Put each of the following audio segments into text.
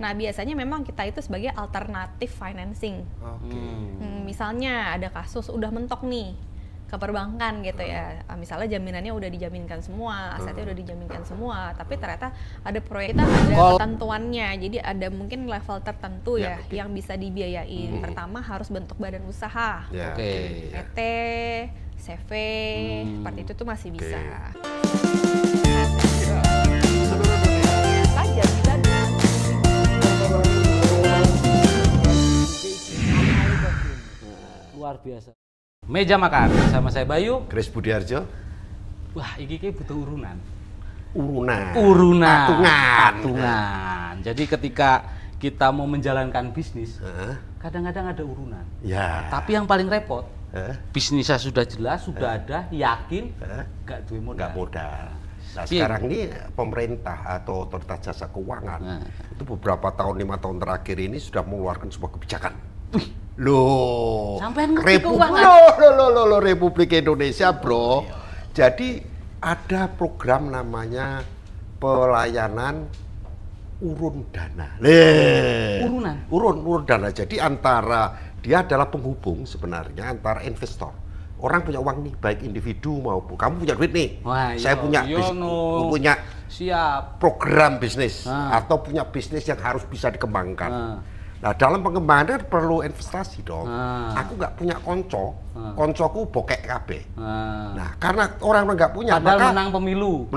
Nah, biasanya memang kita itu sebagai alternatif financing. Misalnya ada kasus udah mentok nih ke perbankan gitu ya, misalnya jaminannya udah dijaminkan semua, asetnya udah dijaminkan semua, tapi ternyata ada proyek kita ada ketentuannya, jadi ada mungkin level tertentu ya yang bisa dibiayain. Pertama harus bentuk badan usaha, PT, CV, seperti itu tuh masih bisa. Luar biasa. Meja makan sama saya Bayu, Chris Budiarjo. Wah, iki butuh urunan. Patungan. Jadi ketika kita mau menjalankan bisnis, kadang-kadang ada urunan. Ya. Tapi yang paling repot, bisnisnya sudah jelas, sudah ada, yakin, nggak duwe modal. Nggak modal. Nah, sekarang ini pemerintah atau otoritas jasa keuangan itu beberapa tahun, 5 tahun terakhir ini sudah mengeluarkan sebuah kebijakan. Loh, sampean ngerti keuangan? Republik Indonesia, bro. Jadi ada program namanya pelayanan urun dana. Urun dana. Jadi dia adalah penghubung sebenarnya antara investor. Orang punya uang nih, baik individu maupun kamu punya duit nih. Saya punya program bisnis atau punya bisnis yang harus bisa dikembangkan. Nah, dalam pengembangan perlu investasi dong. Aku nggak punya koncoku bokek KB. Nah, karena orang nggak punya, padahal maka menang pemilu,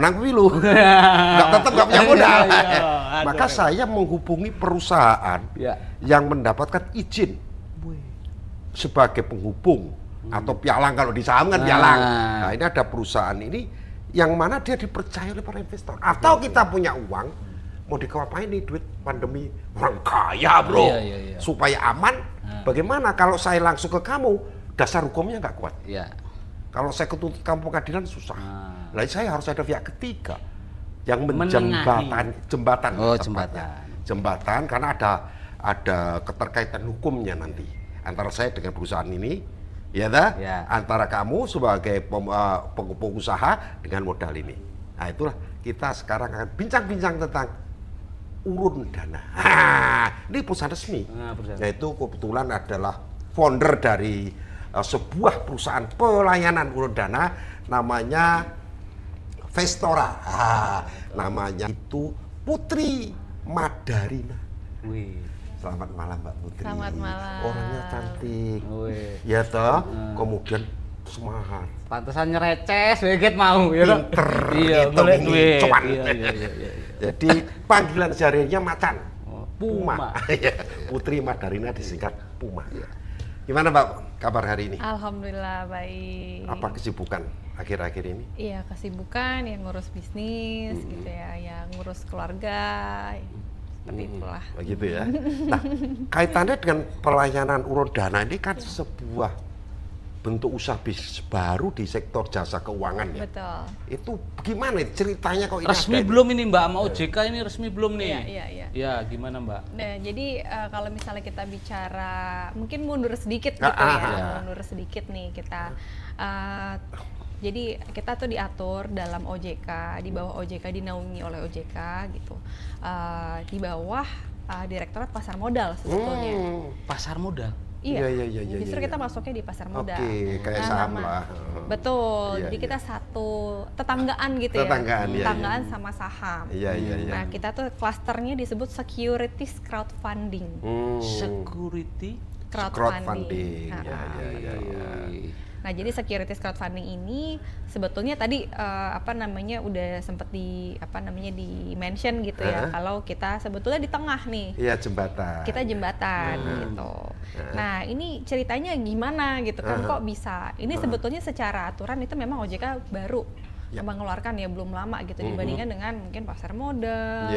tetap nggak punya modal. Maka saya menghubungi perusahaan yang mendapatkan izin sebagai penghubung atau pialang, kalau di saham kan pialang. Nah, ini ada perusahaan ini yang mana dia dipercaya oleh para investor. Atau kita punya uang, mau dikapain nih duit pandemi, orang kaya bro, supaya aman. Bagaimana kalau saya langsung ke kamu, dasar hukumnya nggak kuat. Kalau saya ketuntut kamu pengadilan susah. Lalu saya harus ada pihak ketiga yang jembatan, karena ada keterkaitan hukumnya nanti antara saya dengan perusahaan ini, antara kamu sebagai pengusaha dengan modal ini. Nah, itulah kita sekarang akan bincang-bincang tentang urun dana. Ini perusahaan resmi, yaitu kebetulan adalah founder dari sebuah perusahaan pelayanan urun dana, namanya Vestora. Namanya itu Putri Madarina. Selamat malam Mbak Putri. Selamat malam. Orangnya cantik, ya toh. Kemudian semangat. Pantesan nyereces, begitu mau, ya toh. Pinter, boleh duit. Jadi panggilan sehariannya Macan, Puma. Putri Madarina disingkat Puma. Gimana Mbak kabar hari ini? Alhamdulillah baik. Apa kesibukan akhir-akhir ini? Iya, kesibukan yang ngurus bisnis gitu ya, yang ngurus keluarga, seperti itulah. Begitu ya. Nah, kaitannya dengan pelayanan urun dana ini kan sebuah bentuk usaha bisnis baru di sektor jasa keuangan ya. Betul. Itu gimana ceritanya kok ini? Resmi belum ini Mbak, sama OJK ini resmi belum nih? Iya. Ya, gimana Mbak? Nah, jadi kalau misalnya kita bicara, mungkin mundur sedikit gitu ya, mundur sedikit nih kita. Jadi kita tuh diatur dalam OJK, di bawah OJK, dinaungi oleh OJK gitu. Di bawah Direktorat Pasar Modal sebetulnya. Pasar modal? Iya. Justru kita masuknya di pasar modal. Oke, kayak saham lah. Betul. Jadi kita satu tetanggaan gitu ya. Tetanggaan sama saham. Nah, kita tuh klasternya disebut securities crowdfunding. Security crowdfunding. Nah, jadi securities crowdfunding ini sebetulnya tadi udah sempat di mention gitu ya, kalau kita sebetulnya di tengah nih. Iya, jembatan. Kita jembatan gitu. Nah, ini ceritanya gimana gitu kan, kok bisa? Ini sebetulnya secara aturan itu memang OJK baru mengeluarkan ya, belum lama gitu dibandingkan dengan mungkin pasar modal,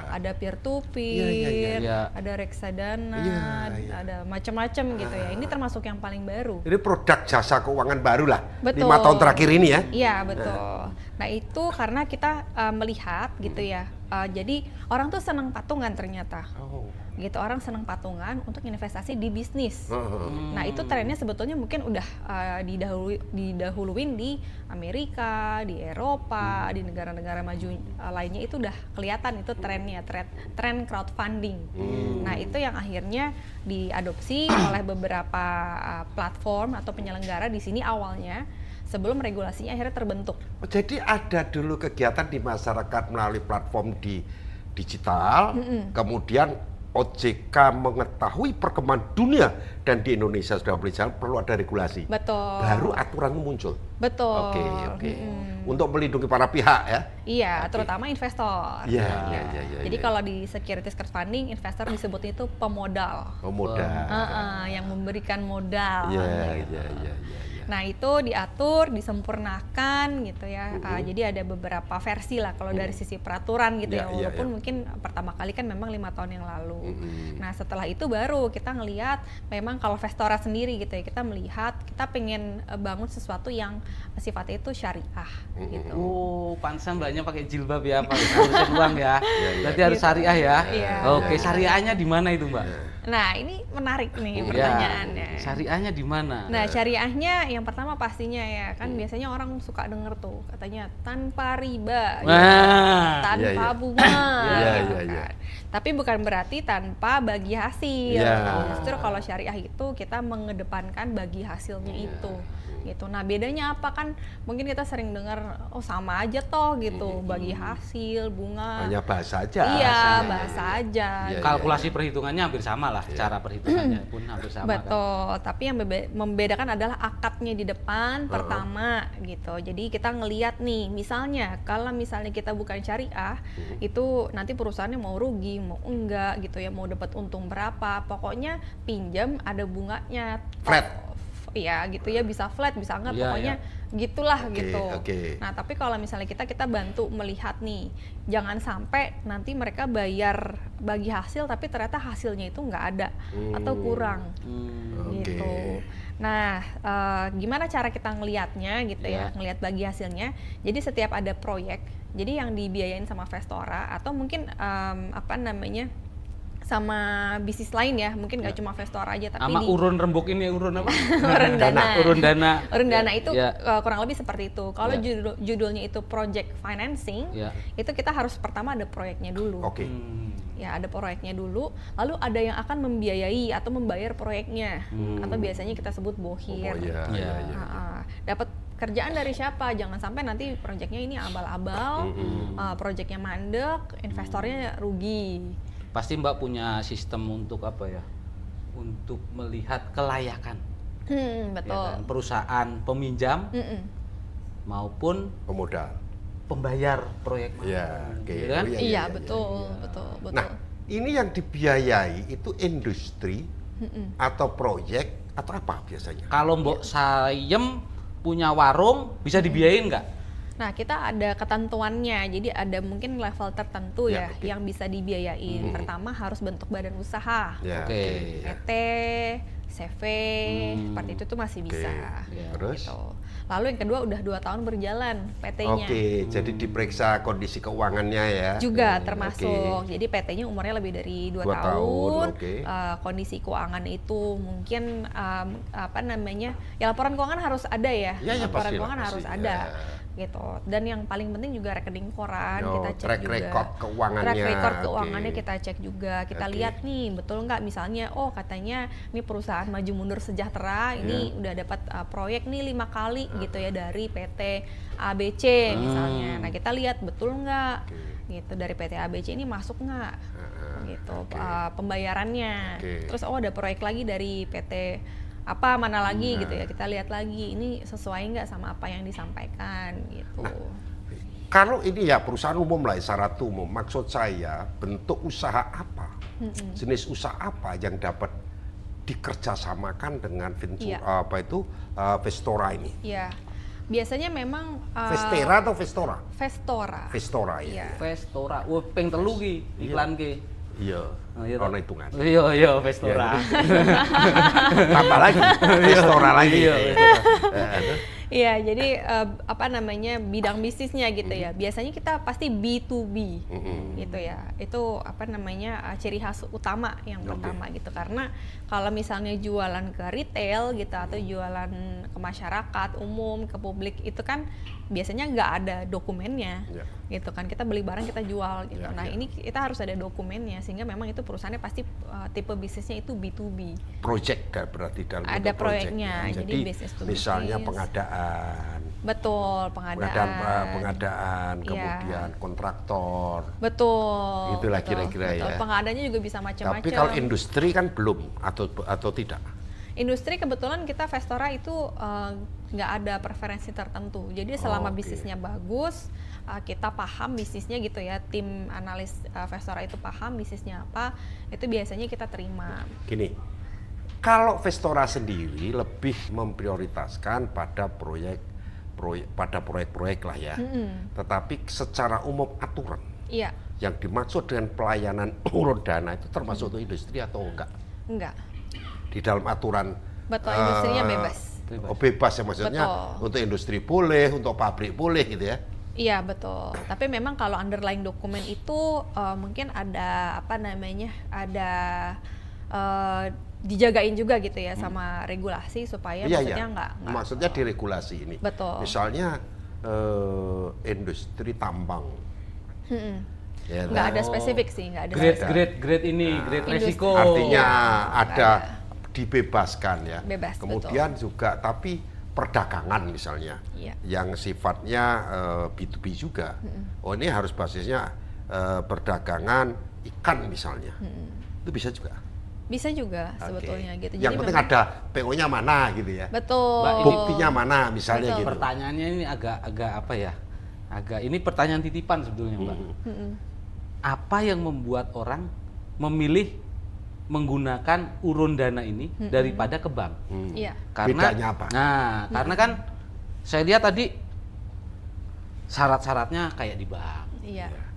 ada peer to peer, ada reksadana, ada macam-macam gitu ya. Ini termasuk yang paling baru. Ini produk jasa keuangan baru lah. Betul. 5 tahun terakhir ini ya. Iya, betul. Nah, itu karena kita melihat gitu ya, Jadi orang tuh senang patungan ternyata. Gitu, orang senang patungan untuk investasi di bisnis. Nah itu trennya sebetulnya mungkin udah didahuluin di Amerika, di Eropa, di negara-negara maju lainnya itu udah kelihatan itu trennya, tren crowdfunding. Nah itu yang akhirnya diadopsi oleh beberapa platform atau penyelenggara di sini awalnya sebelum regulasinya akhirnya terbentuk. Jadi ada dulu kegiatan di masyarakat melalui platform di digital, kemudian OJK mengetahui perkembangan dunia dan di Indonesia sudah berjalan perlu ada regulasi. Betul. Baru aturan muncul. Betul. Oke. Untuk melindungi para pihak ya. Iya, terutama investor. Iya. Jadi kalau di securities crowdfunding, investor disebutnya itu pemodal. Pemodal. Yang memberikan modal. Iya. Nah itu diatur, disempurnakan gitu ya. Jadi ada beberapa versi lah kalau dari sisi peraturan gitu ya. Walaupun mungkin pertama kali kan memang 5 tahun yang lalu. Nah setelah itu baru kita ngelihat memang kalau Vestora sendiri gitu ya, kita melihat kita pengen bangun sesuatu yang sifatnya itu syariah gitu. Pantesan mbaknya pakai jilbab ya, pakai urusan uang ya. Berarti harus syariah ya. Oke, syariahnya di mana itu mbak? Nah ini menarik nih pertanyaannya. Syariahnya di mana? Nah syariahnya yang pertama pastinya ya kan biasanya orang suka denger tuh katanya tanpa riba, tanpa bunga. Kan. Tapi bukan berarti tanpa bagi hasil. Justru kalau syariah itu kita mengedepankan bagi hasilnya itu. Gitu. Nah bedanya apa kan mungkin kita sering dengar sama aja toh gitu bagi hasil bunga hanya bahasa aja. Bahasa aja. Kalkulasi perhitungannya hampir sama lah, cara perhitungannya pun hampir sama. Betul. Kan? Tapi yang membedakan adalah akadnya di depan pertama gitu. Jadi kita ngelihat nih misalnya kalau misalnya kita bukan syariah itu nanti perusahaannya mau rugi mau enggak gitu ya, mau dapat untung berapa, pokoknya pinjam ada bunganya flat. Iya gitu ya, bisa flat bisa enggak, pokoknya gitulah gitu. Nah tapi kalau misalnya kita bantu melihat nih, jangan sampai nanti mereka bayar bagi hasil tapi ternyata hasilnya itu nggak ada atau kurang gitu. Nah gimana cara kita ngelihatnya gitu ya, ngelihat bagi hasilnya. Jadi setiap ada proyek, jadi yang dibiayain sama Vestora atau mungkin sama bisnis lain ya, mungkin nggak cuma Vestora aja tapi sama urun rembuk ini urun apa? urun dana itu kurang lebih seperti itu. Kalau judulnya itu project financing, itu kita harus pertama ada proyeknya dulu. Ya ada proyeknya dulu, lalu ada yang akan membiayai atau membayar proyeknya, atau biasanya kita sebut bohir. Dapat kerjaan dari siapa? Jangan sampai nanti proyeknya ini abal-abal, proyeknya mandek, investornya rugi. Pasti Mbak punya sistem untuk apa ya? Untuk melihat kelayakan. Betul. Ya kan? Perusahaan peminjam maupun pemodal, pembayar proyek. Iya, betul. Nah, ini yang dibiayai itu industri atau proyek atau apa biasanya? Kalau Mbok Sayem punya warung bisa dibiayain nggak? Nah, kita ada ketentuannya, jadi ada mungkin level tertentu yang bisa dibiayain. Pertama harus bentuk badan usaha, PT, CV, seperti itu tuh masih bisa. Terus? Gitu. Lalu yang kedua udah 2 tahun berjalan PT-nya. Jadi diperiksa kondisi keuangannya ya? Juga termasuk, jadi PT-nya umurnya lebih dari 2 tahun. Kondisi keuangan itu mungkin ya laporan keuangan harus ada ya. Laporan keuangan harus ada. Gitu. Dan yang paling penting juga rekening koran kita cek track juga. record keuangannya. Track record keuangannya kita cek juga. Kita lihat nih betul nggak misalnya katanya ini perusahaan Maju Mundur Sejahtera ini udah dapat proyek nih 5 kali gitu ya dari PT ABC misalnya. Nah kita lihat betul nggak gitu dari PT ABC ini masuk nggak gitu pembayarannya. Terus ada proyek lagi dari PT mana lagi gitu ya, kita lihat lagi ini sesuai nggak sama apa yang disampaikan gitu. Kalau ini ya perusahaan umum lah, syarat umum, maksud saya bentuk usaha apa, jenis usaha apa yang dapat dikerjasamakan dengan Vestora ini? Iya, biasanya memang Vestera atau Vestora? Vestora ya. Vestora, peng telu ki iklan ki. Iya, ono hitungan. Iya, Vestora. Tambah lagi, Vestora lagi. Iya, jadi apa namanya bidang bisnisnya gitu ya. Biasanya kita pasti B2B gitu ya. Itu apa namanya ciri khas utama yang pertama gitu. Karena kalau misalnya jualan ke retail gitu atau jualan ke masyarakat umum, ke publik itu kan biasanya nggak ada dokumennya gitu kan. Kita beli barang kita jual gitu. Nah ini kita harus ada dokumennya sehingga memang itu perusahaannya pasti tipe bisnisnya itu B2B. Project berarti dalam ada proyeknya. Ya. Jadi bisnis to misalnya bisnis. Pengadaan. Betul, pengadaan, kemudian kontraktor. Betul. Itulah kira-kira ya. Pengadaannya juga bisa macam-macam. Tapi kalau industri kan belum atau tidak. Industri kebetulan kita Vestora itu nggak ada preferensi tertentu. Jadi selama bisnisnya bagus, kita paham bisnisnya gitu ya. Tim analis Vestora itu paham bisnisnya apa, itu biasanya kita terima. Gini, kalau Vestora sendiri lebih memprioritaskan pada proyek-proyek lah ya. Tetapi secara umum aturan. Iya. Yang dimaksud dengan pelayanan urun dana itu termasuk untuk industri atau enggak? Enggak. Di dalam aturan betul, industrinya bebas. Bebas ya maksudnya. Betul. Untuk industri boleh, untuk pabrik boleh gitu ya. Iya betul. Tapi memang kalau underlying dokumen itu mungkin ada apa namanya, ada dijagain juga gitu ya sama regulasi supaya maksudnya nggak. Maksudnya diregulasi ini. Betul. Misalnya industri tambang. Ya, nggak ada spesifik sih, nggak ada. Grade ini, grade resiko. Artinya ada dibebaskan ya. Bebas, kemudian betul. Juga tapi perdagangan misalnya yang sifatnya B2B juga. Oh ini harus basisnya perdagangan ikan misalnya. Itu bisa juga. Bisa juga sebetulnya gitu. Yang penting ada PO-nya mana gitu ya. Betul. Buktinya mana misalnya gitu. Pertanyaannya ini agak apa ya? Ini pertanyaan titipan sebetulnya Mbak. Apa yang membuat orang memilih menggunakan urun dana ini daripada ke bank? Karena, bedanya apa? Nah, karena kan saya lihat tadi syarat-syaratnya kayak di bank,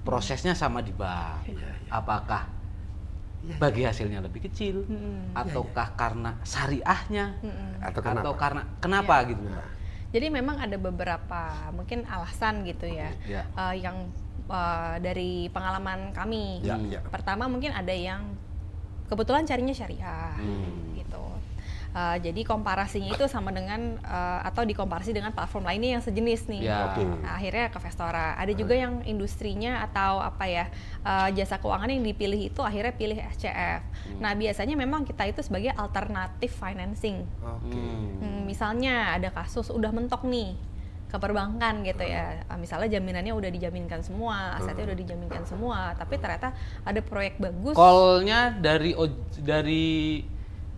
prosesnya sama di bank. Apakah bagi hasilnya lebih kecil, ataukah karena syariahnya, atau karena kenapa gitu? Jadi memang ada beberapa mungkin alasan gitu ya, yang dari pengalaman kami. Pertama mungkin ada yang kebetulan carinya syariah gitu. Jadi komparasinya itu sama dengan atau dikomparasi dengan platform lainnya yang sejenis nih. Nah, akhirnya ke Vestora. Ada juga yang industrinya atau apa ya jasa keuangan yang dipilih itu akhirnya pilih SCF. Nah biasanya memang kita itu sebagai alternatif financing. Misalnya ada kasus udah mentok nih ke perbankan gitu ya, misalnya jaminannya udah dijaminkan semua, asetnya udah dijaminkan semua, tapi ternyata ada proyek bagus. Call-nya dari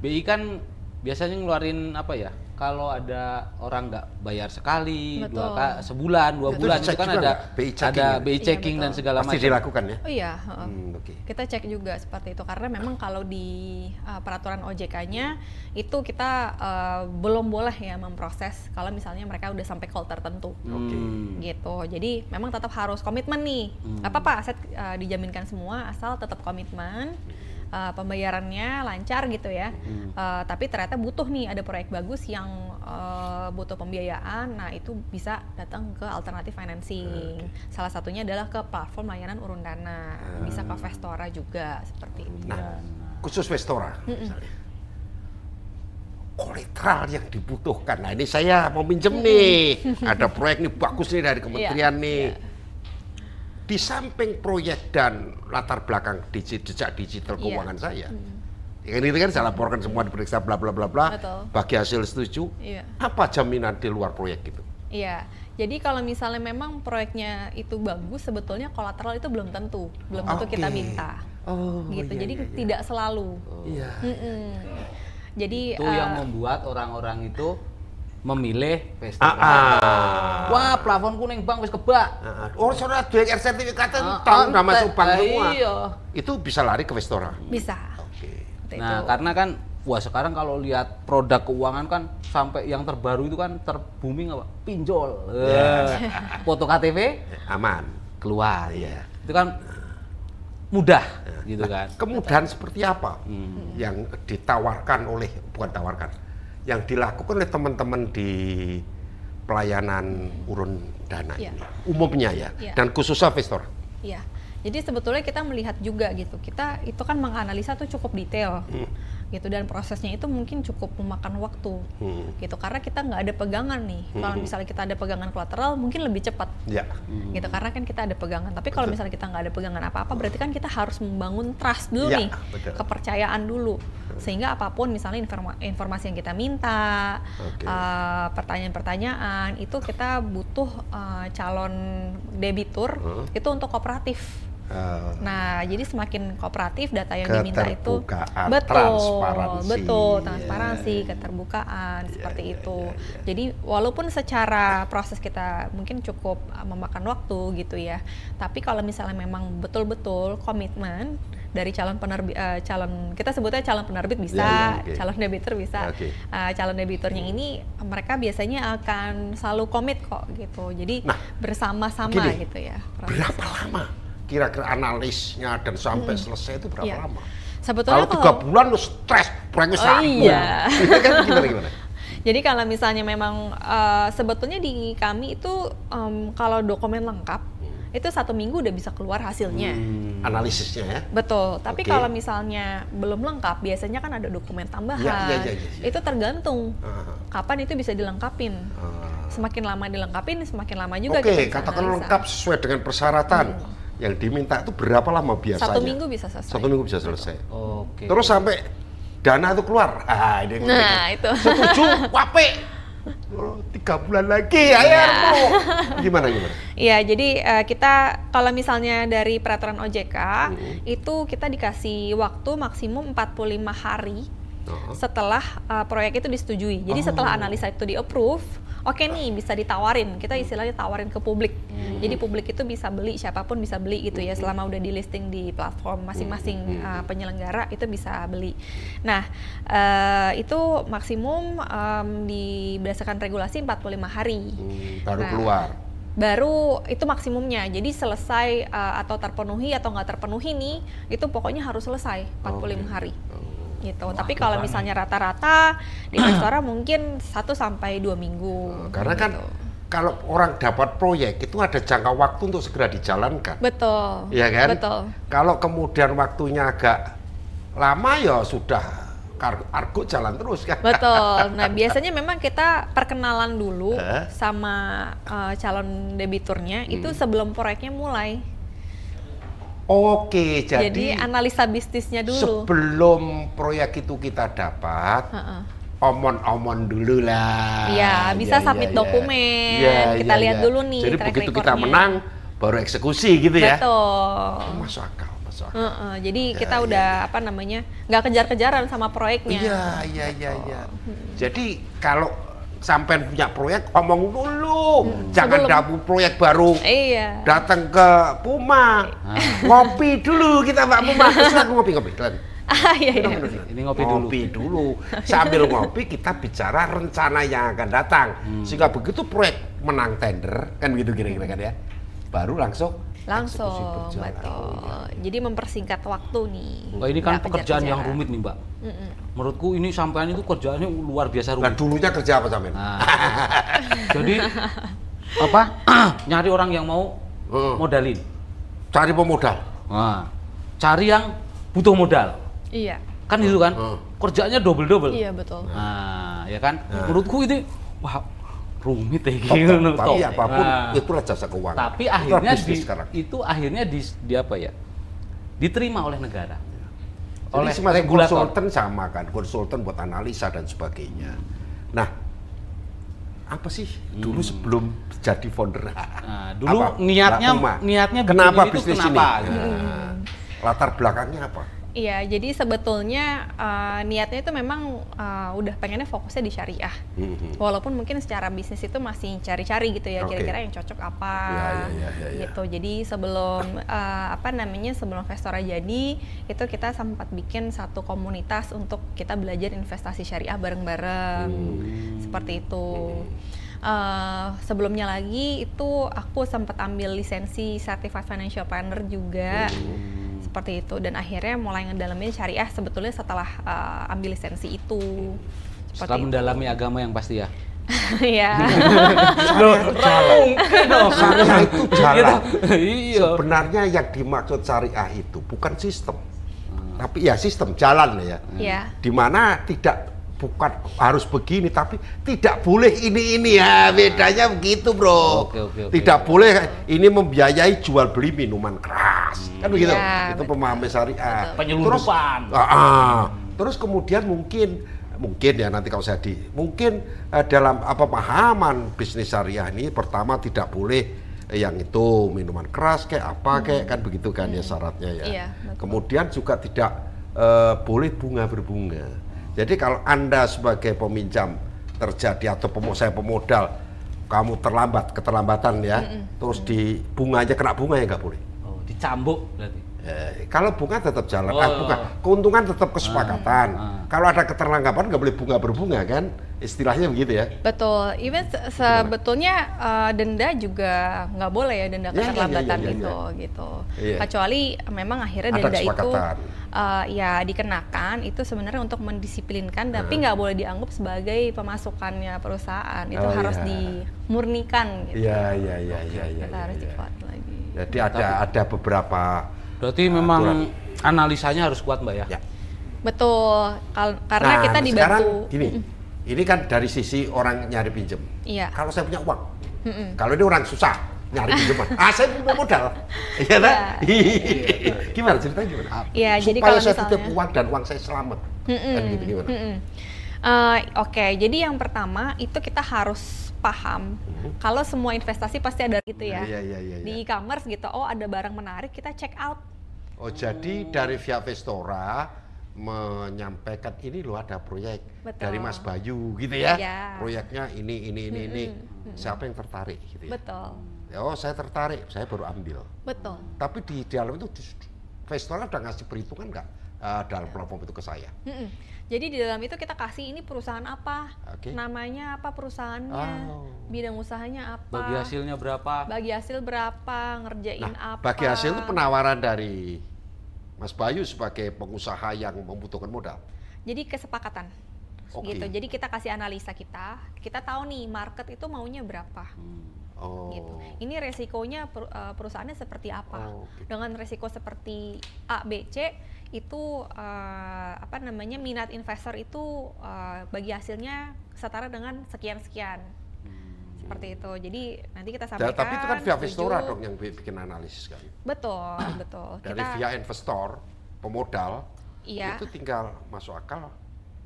BI kan biasanya ngeluarin apa ya? Kalau ada orang nggak bayar sekali, sebulan, 2 bulan itu kan ada BI checking dan segala macam. Pasti dilakukan ya? Oh iya, kita cek juga seperti itu karena memang kalau di peraturan OJK-nya itu kita belum boleh ya memproses kalau misalnya mereka udah sampai call tertentu, gitu. Jadi memang tetap harus komitmen nih. Apa aset dijaminkan semua asal tetap komitmen. Pembayarannya lancar gitu ya, tapi ternyata butuh nih ada proyek bagus yang butuh pembiayaan, nah itu bisa datang ke alternatif financing. Salah satunya adalah ke platform layanan urun dana, bisa ke Vestora juga seperti itu. Nah, khusus Vestora misalnya, kolateral yang dibutuhkan. Nah ini saya mau minjem nih, ada proyek nih bagus nih dari kementerian nih. Di samping proyek dan latar belakang jejak digital keuangan saya, ini kan saya laporkan semua diperiksa bla bla bla bla, bagi hasil setuju, apa jaminan di luar proyek itu? Iya, jadi kalau misalnya memang proyeknya itu bagus, sebetulnya kolateral itu belum tentu kita minta, gitu. Jadi tidak selalu. Jadi itu yang membuat orang-orang itu memilih Vestora. Wah, plafon kuning bang wis kebak. Oh, saudara duit sertifikat tahun udah masuk bank semua. Itu bisa lari ke Vestora. Bisa. Nah, karena kan wah sekarang kalau lihat produk keuangan kan sampai yang terbaru itu kan booming apa? Pinjol. Foto KTP aman keluar. Itu kan mudah gitu kan. Kemudahan seperti apa yang ditawarkan oleh yang dilakukan oleh teman-teman di pelayanan urun dana ini umumnya ya, dan khususnya investor. Iya. Jadi sebetulnya kita melihat juga gitu, kita itu kan menganalisa tuh cukup detail gitu, dan prosesnya itu mungkin cukup memakan waktu gitu, karena kita nggak ada pegangan nih. Kalau misalnya kita ada pegangan kolateral mungkin lebih cepat gitu, karena kan kita ada pegangan. Tapi kalau misalnya kita nggak ada pegangan apa-apa, berarti kan kita harus membangun trust dulu nih, kepercayaan dulu, sehingga apapun misalnya informasi yang kita minta, pertanyaan-pertanyaan itu kita butuh calon debitur itu untuk kooperatif. Nah, jadi semakin kooperatif, data yang diminta itu transparansi, keterbukaan, seperti itu. Jadi walaupun secara proses kita mungkin cukup memakan waktu gitu ya, tapi kalau misalnya memang betul-betul komitmen dari calon penerbit, kita sebutnya calon penerbit bisa, calon debitur bisa, calon debiturnya ini mereka biasanya akan selalu komit kok gitu. Jadi bersama-sama gitu ya. Berapa lama kira-kira analisnya dan sampai selesai itu berapa lama? Sebetulnya kalau 3 bulan lu stres, proyeknya sambung. Kan gimana? Jadi kalau misalnya memang sebetulnya di kami itu kalau dokumen lengkap itu 1 minggu udah bisa keluar hasilnya. Analisisnya ya? Betul, tapi kalau misalnya belum lengkap, biasanya kan ada dokumen tambahan. Itu tergantung kapan itu bisa dilengkapin. Semakin lama dilengkapin, semakin lama juga kita bisa katakan lengkap sesuai dengan persyaratan. Yang diminta itu berapa lama biasanya? 1 minggu bisa selesai. 1 minggu bisa selesai. Terus sampai dana itu keluar. Itu. Setuju, wape. 3 bulan lagi, ayo. Gimana? Iya, jadi kita kalau misalnya dari peraturan OJK itu kita dikasih waktu maksimum 45 hari setelah proyek itu disetujui. Jadi setelah analisa itu di-approve, oke nih bisa ditawarin, kita istilahnya tawarin ke publik. Jadi publik itu bisa beli, siapapun bisa beli gitu ya, selama udah di listing di platform masing-masing penyelenggara itu bisa beli. Nah, itu maksimum berdasarkan regulasi 45 hari. Baru keluar. Baru itu maksimumnya, jadi selesai atau terpenuhi atau nggak terpenuhi nih, itu pokoknya harus selesai 45 hari. Gitu. Tapi kalau misalnya rata-rata di restoran mungkin 1-2 minggu. Karena kan kalau orang dapat proyek itu ada jangka waktu untuk segera dijalankan. Betul. Iya kan? Betul. Kalau kemudian waktunya agak lama ya sudah argo jalan terus kan. Betul. Nah, biasanya memang kita perkenalan dulu sama calon debiturnya itu sebelum proyeknya mulai. Oke, jadi analisa bisnisnya dulu. Sebelum proyek itu kita dapat, omon-omon dulu lah. Iya, bisa submit dokumen. Kita lihat dulu nih. Jadi begitu kita menang, baru eksekusi gitu ya. Betul. Masuk akal. Jadi kita udah nggak kejar-kejaran sama proyeknya. Iya. Jadi kalau sampai punya proyek, omong dulu, jangan dapat proyek baru, datang ke Puma, ngopi dulu kita Mbak Puma, terus aku ngopi. Ini ngopi dulu. Sambil ngopi kita bicara rencana yang akan datang, sehingga begitu proyek menang tender, kan begitu kira-kira kan ya, baru langsung, betul. Jadi mempersingkat waktu nih. Ini kan pekerjaan yang rumit nih Mbak. Menurutku ini sampean itu kerjaannya luar biasa rumit. Nah, dulunya kerja apa sampean? Jadi nyari orang yang mau modalin. Cari pemodal. Cari yang butuh modal. Iya. Kan itu kan? Kerjaannya double. Iya, betul. Ya kan? Menurutku itu rumit ya gitu. Tapi apapun itulah jasa keuangan. Tapi akhirnya akhirnya diterima oleh negara. Oleh regulator. Konsultan sama kan, konsultan buat analisa dan sebagainya. Nah, apa sih dulu sebelum jadi founder? Dulu niatnya kenapa bisnis ini? Latar belakangnya apa? Iya, jadi sebetulnya niatnya itu memang udah pengennya fokusnya di syariah. Walaupun mungkin secara bisnis itu masih cari-cari gitu ya, kira-kira yang cocok apa gitu. Jadi sebelum sebelum Vestora jadi, itu kita sempat bikin satu komunitas untuk kita belajar investasi syariah bareng-bareng. Seperti itu. Sebelumnya lagi itu aku sempat ambil lisensi Certified Financial Planner juga. Seperti itu, dan akhirnya mulai ngedalamin syariah sebetulnya setelah ambil lisensi itu. Setelah mendalami agama yang pasti ya? Iya. Syariah itu jalan. Iya. Sebenarnya yang dimaksud syariah itu bukan sistem, tapi ya sistem jalan ya. Iya. Dimana bukan harus begini, tapi tidak boleh ini ya, bedanya begitu bro. Oke. Tidak boleh ini membiayai jual beli minuman keras, kan begitu. Ya, itu pemahaman syariah. Penyelundupan. Terus kemudian mungkin ya nanti kalau mungkin dalam pemahaman bisnis syariah ini pertama tidak boleh yang itu minuman keras kayak apa kayak kan begitu kan ya syaratnya ya. Iya, kemudian juga tidak boleh bunga berbunga. Jadi kalau Anda sebagai peminjam terjadi atau saya pemodal kamu keterlambatan ya, terus di bunganya kena bunga ya nggak boleh. Oh, dicambuk berarti. Kalau bunga tetap jalan, keuntungan tetap kesepakatan. Kalau ada keterlambatan nggak boleh bunga berbunga kan, istilahnya begitu ya. Betul. Even sebetulnya denda juga nggak boleh ya, denda keterlambatan itu gitu. Iya. Kecuali memang akhirnya Ada denda itu kesepakatan. ya dikenakan itu sebenarnya untuk mendisiplinkan, tapi nggak boleh dianggap sebagai pemasukannya perusahaan. Itu harus dimurnikan gitu. Iya. Kita harus dikuat lagi. Jadi ada beberapa. Berarti memang analisanya harus kuat Mbak ya? Ya. Betul, karena kita dibantu. Sekarang gini, ini kan dari sisi orang nyari pinjem. Iya. Kalau saya punya uang, kalau ini orang susah nyari pinjaman, saya punya modal, iya kan? Gimana ceritanya gimana? Iya, jadi kalau kalau saya misalnya titip uang dan uang saya selamat, kan gitu gimana? Oke, jadi yang pertama itu kita harus paham kalau semua investasi pasti ada gitu ya. Iya. Di e-commerce gitu, oh ada barang menarik kita check out. Oh jadi dari via Vestora menyampaikan ini loh ada proyek. Betul. Dari Mas Bayu gitu ya. Iya. Proyeknya ini. Siapa yang tertarik gitu ya? Betul. Oh saya tertarik, saya baru ambil. Betul. Tapi di dalam itu Vestora udah ngasih perhitungan nggak dalam platform itu ke saya? Jadi di dalam itu kita kasih ini perusahaan apa, namanya apa perusahaannya, bidang usahanya apa, bagi hasil berapa, ngerjain apa. Bagi hasil itu penawaran dari Mas Bayu sebagai pengusaha yang membutuhkan modal. Jadi kesepakatan, gitu. Jadi kita kasih analisa kita tahu nih market itu maunya berapa. Gitu. Ini resikonya perusahaannya seperti apa? Dengan resiko seperti A, B, C itu minat investor itu bagi hasilnya setara dengan sekian-sekian. Seperti itu. Jadi nanti kita sampaikan. Tapi itu kan via Vestora dong yang bikin analisis kan. Betul. Dari via investor, pemodal, iya. Itu tinggal masuk akal.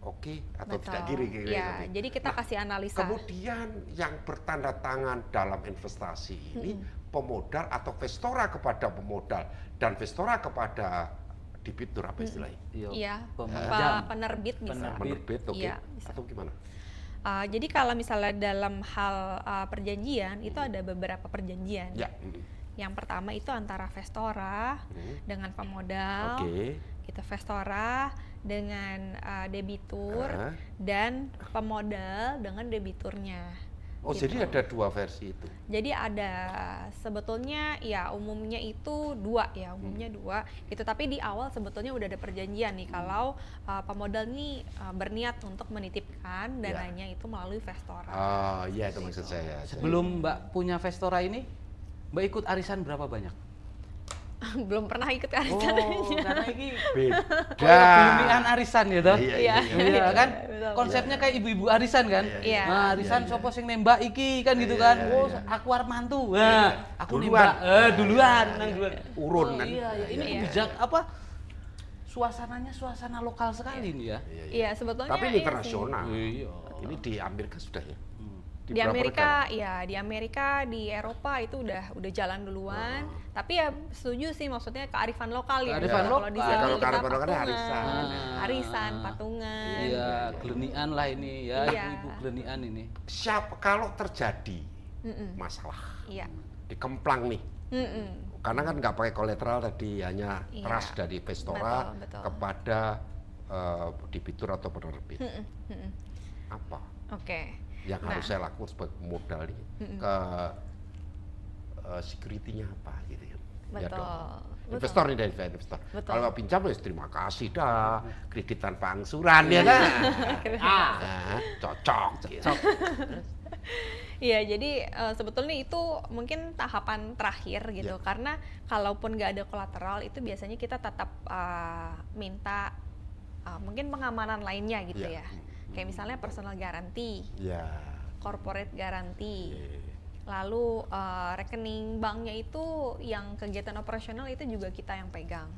Oke atau tidak kiri. Ya, jadi kita kasih analisa. Kemudian yang bertanda tangan dalam investasi ini pemodal atau Vestora kepada pemodal dan Vestora kepada debitur apa istilahnya? Iya, penerbit bisa. Penerbit, oke. Iya, atau gimana? Jadi kalau misalnya dalam hal perjanjian itu ada beberapa perjanjian. Ya. Yang pertama itu antara Vestora dengan pemodal. Itu Vestora dengan debitur dan pemodal dengan debiturnya. Oh gitu. Jadi ada dua versi itu. Jadi ada sebetulnya ya umumnya itu dua ya, umumnya dua. Itu tapi di awal sebetulnya udah ada perjanjian nih kalau pemodal nih berniat untuk menitipkan dananya itu melalui Vestora. Oh iya itu maksud saya. Sebelum Mbak punya Vestora ini, Mbak ikut arisan berapa banyak? Belum pernah ikut arisan. Karena ini beda. Bimbingan arisan ya toh? Iya kan? Konsepnya kayak ibu-ibu arisan kan? Iya. Nah, arisan sopo sing nembak iki kan gitu kan. Oh, aku arep mantu. Nah, aku nembak duluan. Urun kan. Iya, ini bijak apa? Suasananya suasana lokal sekali ini ya. Iya, sebetulnya. Tapi internasional. Iya. Ini di Amerika sudah ya. Di Amerika, ya di Amerika, di Eropa itu udah jalan duluan. Tapi ya setuju sih maksudnya kearifan lokal ya. Kalau di sini kalau kita patungan arisan, patungan. Iya, gelenian lah ini ya, ibu gelenian ini. Siapa kalau terjadi masalah di Kemplang nih, karena kan nggak pakai kolateral tadi, hanya trust dari Vestora kepada debitur atau penerbit. Apa? Yang harus saya lakukan sebagai modal nih ke security-nya apa gitu ya. Betul. Investor ini dari investor. Kalau pinjam ya terima kasih dah, kredit tanpa angsuran ya kan. Cocok. Iya, jadi sebetulnya itu mungkin tahapan terakhir gitu, karena kalaupun nggak ada kolateral itu biasanya kita tetap minta mungkin pengamanan lainnya gitu ya, kayak misalnya personal guarantee, corporate guarantee, lalu rekening banknya itu yang kegiatan operasional itu juga kita yang pegang,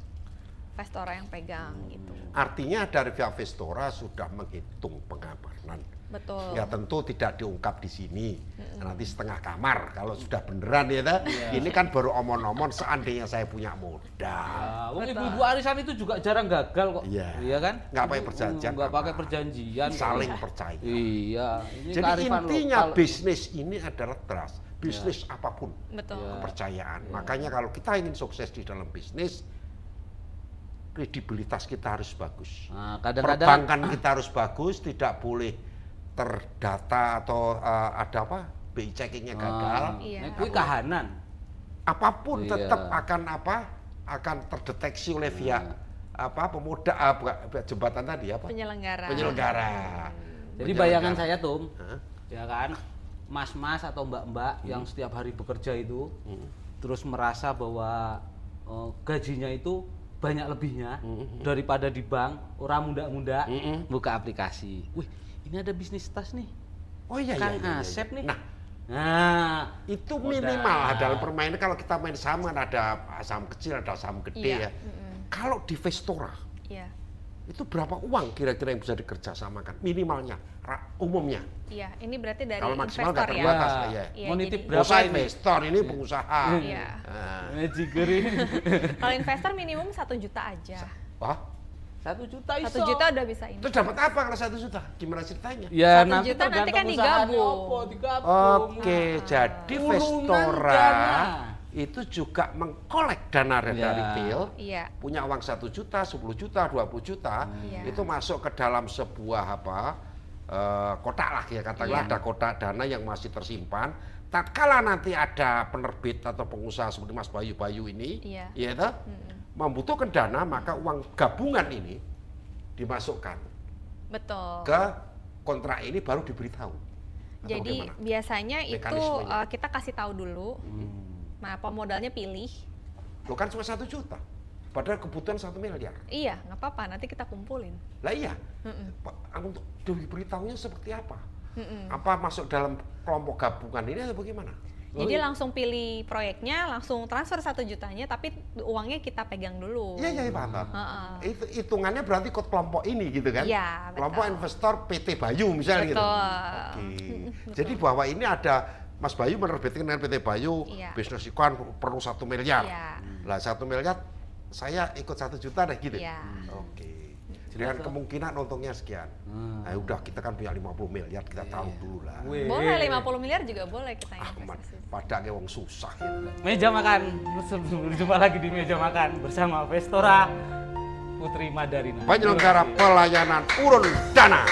Vestora yang pegang gitu. Artinya dari pihak Vestora sudah menghitung pengamanan. Betul. Ya tentu tidak diungkap di sini, nanti setengah kamar kalau sudah beneran ya ta? Ini kan baru omong-omong seandainya saya punya modal. Ibu-ibu arisan itu juga jarang gagal kok. Iya kan? Nggak pakai perjanjian. Nggak pakai perjanjian. Saling percaya. Iya. Jadi intinya bisnis ini adalah trust. Bisnis apapun. Betul. Kepercayaan. Makanya kalau kita ingin sukses di dalam bisnis, kredibilitas kita harus bagus. Nah, kadang-kadang perbankan kita harus bagus, tidak boleh terdata atau ada apa BI checkingnya gagal. Itu kahanan. Apapun tetap akan terdeteksi oleh pihak pemuda jembatan tadi apa? Penyelenggara. Jadi bayangan saya tuh, ya kan, mas-mas atau mbak-mbak yang setiap hari bekerja itu, terus merasa bahwa gajinya itu banyak lebihnya daripada di bank, orang muda-muda buka aplikasi. Wih, ini ada bisnis tas nih. Oh iya, Kang Asep nih. Nah, itu minimal dalam permainan. Kalau kita main saham kan ada saham kecil, ada saham gede ya. Kalau di Vestora, itu berapa uang kira-kira yang bisa dikerjasamakan minimalnya, umumnya? Iya, ini berarti dari kalau maksimal investor nggak terbatas ya. Mau nitip berapa investor ini pengusaha. Iya. Nah. Kalau investor minimum 1 juta aja. Wah, 1 juta iso. 1 juta udah bisa ini. Terus dapat apa kalau 1 juta? Gimana ceritanya? Ya, 1 juta nanti kan digabung. Oke, jadi Vestora itu juga mengkolek dana dari retail, punya uang 1 juta, 10 juta, 20 juta, itu masuk ke dalam sebuah kotak lah ya, katakanlah ada kotak dana yang masih tersimpan. Tatkala nanti ada penerbit atau pengusaha seperti Mas Bayu ini, ya itu membutuhkan dana, maka uang gabungan ini dimasukkan ke kontrak ini baru diberitahu. Jadi biasanya itu kita kasih tahu dulu. Nah, pemodalnya pilih. Lo kan cuma 1 juta, padahal kebutuhan 1 miliar. Iya, nggak apa-apa, nanti kita kumpulin. Lah iya, untuk diberitahunya seperti apa? Apa masuk dalam kelompok gabungan ini atau bagaimana? Jadi langsung pilih proyeknya, langsung transfer 1 jutanya, tapi uangnya kita pegang dulu. Iya, paham. Itu hitungannya berarti ikut kelompok ini gitu kan? Iya, betul. Kelompok investor PT Bayu misalnya gitu. Oke. Jadi bahwa ini ada Mas Bayu menerbitkan dengan PT Bayu, bisnis iklan perlu 1 miliar. Lah 1 miliar saya ikut 1 juta deh gitu. Oke. Dengan kemungkinan untungnya sekian. Nah udah kita kan punya 50 miliar, kita tahu dulu lah. Boleh 50 miliar juga boleh kita investasi. Padahal wong susah gitu. Meja makan, berjumpa lagi di Meja Makan bersama Vestora Putri Madarina, penyelenggara pelayanan urun dana.